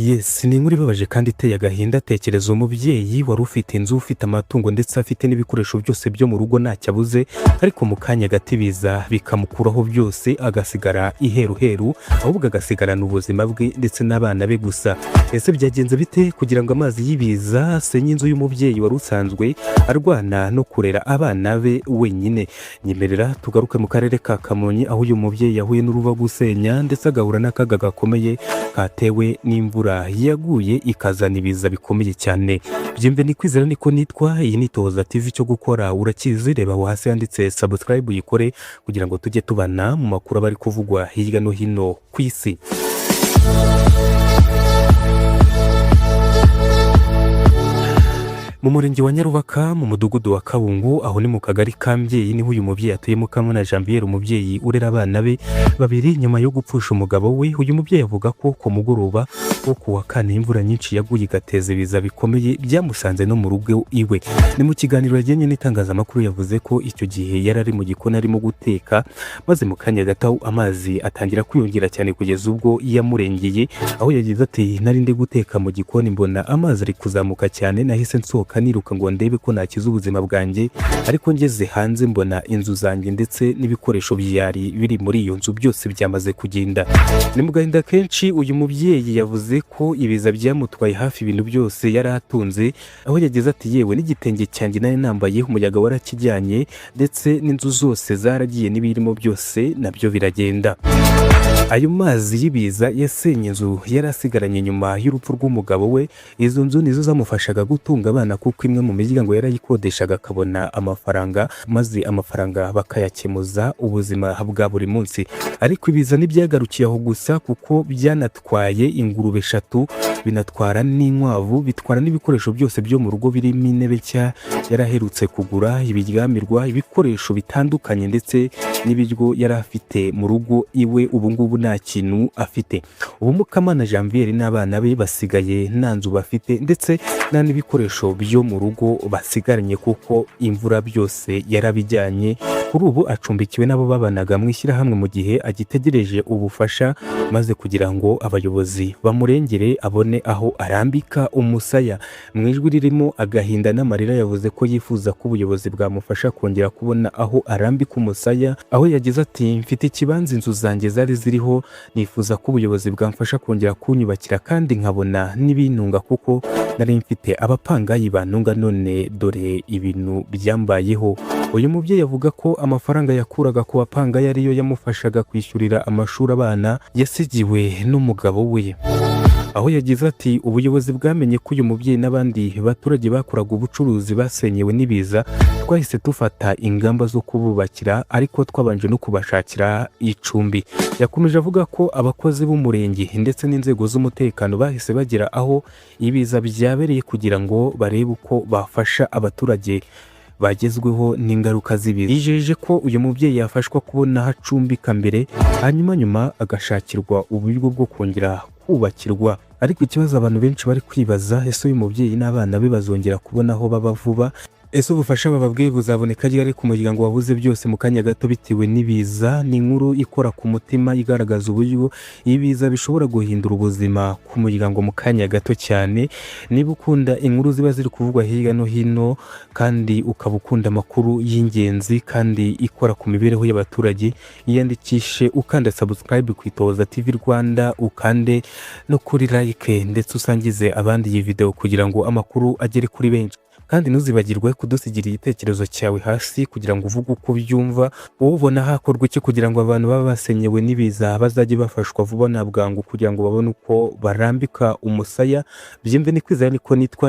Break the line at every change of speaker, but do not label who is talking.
Yes, ni inkuru ibabaje kandi iteye agahinda. Tekereza umubyeyi wari ufite inzu, ufite amatungo ndetse afite n'ibikoresho byose byo mu rugo ntacyo abuze, ariko mu kanya gato ibiza bikamukuraho byose agasigara iheruheru, ahubwo agasigarana ubuzima bwe ndetse n'abana be gusa. Ese byagenze bite kugira ngo amazi y'ibiza asenye inzu y'umubyeyi wari usanzwe arwana no kurera abana be wenyine? Nyemerera tugaruke mu karere ka Kamonyi, aho uyu mubyeyi yahuye n'uruva gusenya ndetse agahura n'akaga gakomeye katewe n'imvura yaguye ikazana ibiza bikomeye cyane. Byemve ni kwizera niko nitwa. Iyi ni Toza TV, cyo gukora urakizi. Reba aho hasi handitse subscribe uyikore kugira ngo tujye tubana mu makuru abari kuvugwa hirya no hino ku isi. Mu Murenge wa Nyarubaka mu mudugudu wa Kabungo, aho ni mu kagari ka Mubyeyi, niho uyu mubyeyi atuye Ubu Mukamana Janvière, umubyeyi urera abana be babiri nyuma yo gupfusha umugabo we. Uyu mubyeyi avuga ko ku mugoroba wo kuwa kane imvura nyinshi yaguye igateza ibiza bikomeye byamusanze no mu rugo iwe. Ni mu kiganiro yagiranye n'itangazamakuru yavuze ko icyo gihe yari ari mu gikoni arimo guteka, maze mu kanya gato amazi atangira kwiyongera cyane kugeza ubwo yamurengeye, aho yagize ati nari ndi guteka mu gikoni mbona amazi ari kuzamuka cyane, nahise nsohoka niruka ngo ndebe ko nakiza ubuzima bwanjye, ariko ngeze hanze mbona inzu zanjye ndetse n'ibikoresho byari biri muri iyo nzu byose byamaze kugenda. Ni mu gahinda kenshi uyu mubyeyi yavuze ko ibiza byamutwaye hafi ibintu byose yari atunze, aho yagize ati yewe n'igitenge cyanjye nari nambaye umuyaga warakijyanye ndetse n'inzu zose zaragiye n'ibirimo byose nabyo biragenda. Ayo mazi y'ibiza yasenye inzu yari asigaranye nyuma y'urupfu rw'umugabo we. Izo nzu nizo zamufashaga gutunga abana, kuko imwe mu miryango yarayikodeshaga akabona amafaranga, maze amafaranga bakayakemuza ubuzima bwa buri munsi. Ariko ibiza ntibyagarukiye aho gusa, kuko byanatwaye ingurube 3, binatwara n'inkwavu, bitwara n'ibikoresho byose byo mu rugo birimo intebe nshya yaraherutse kugura, ibiryamirwa, ibikoresho bitandukanye ndetse n'ibiryo yari afite mu rugo iwe. Ubu ngubu nta kintu afite. Ubu Mukamana Janvière n'abana be basigaye nta nzu bafite ndetse nta n'ibikoresho byo mu rugo basigaranye, kuko imvura byose yarabijyanye. Kuri ubu acumbikiwe n'abo babanaga mu ishyirahamwe mu gihe agitegereje ubufasha, maze kugira ngo abayobozi bamurengere abone aho arambika umusaya. Mu ijwi ririmo agahinda n'amarira yavuze ko yifuza ko ubuyobozi bwamufasha kongera kubona aho arambika umusaya, aho yagize ati mfite ikibanza inzu zanjye zari ziriho, nifuza ko ubuyobozi bwamfasha kongera kunyubakira kandi nkabona n'ibintunga, kuko nari mfite abapangayi bantunga, none dore ibintu byambayeho. Uyu mubyeyi avuga ko amafaranga yakuraga ku bapangayi ariyo yamufashaga kwishyurira amashuri abana yasigiwe n'umugabo we, aho yagize ati ubuyobozi bwamenye ko uyu mubyeyi n'abandi baturage bakoraga ubucuruzi basenyewe n'ibiza, twahise dufata ingamba zo kububakira, ariko twabanje no kubashakira icumbi. Yakomeje avuga ko abakozi b'Umurenge ndetse n'inzego z'umutekano bahise bagera aho ibiza byabereye kugira ngo barebe uko bafasha abaturage bagezweho n'ingaruka z'ibiza. Yijeje ko uyu mubyeyi yafashwa kubona aho acumbika mbere, hanyuma agashakirwa uburyo bwo kongera kubakirwa. Ariko ikibazo abantu benshi bari kwibaza, ese uyu mubyeyi n'abana be bazongera kubona aho baba vuba? Ese ubufasha bababwiye buzaboneka ryari ku muryango wabuze byose mu kanya gato bitewe n'ibiza? Ni inkuru ikora ku mutima igaragaza uburyo ibiza bishobora guhindura ubuzima ku muryango mu kanya gato cyane. Niba ukunda inkuru ziba ziri kuvugwa hirya no hino, kandi ukaba ukunda amakuru y'ingenzi kandi ikora ku mibereho y'abaturage, yiyandikishe ukanda subscribe ku Toza TV Rwanda, ukande no kuri like ndetse usangize abandi iyi video kugira ngo amakuru agere kuri benshi. Kandi ntuzibagirwe kudusigira igitekerezo cyawe hasi kugira ngo uvuge uko ubyumva, wowe ubona hakorwa iki kugira ngo abantu baba basenyewe n'ibiza bazajye bafashwa vuba na bwangu kugira ngo babone uko barambika umusaya. Byemve ni kwizera niko nitwa.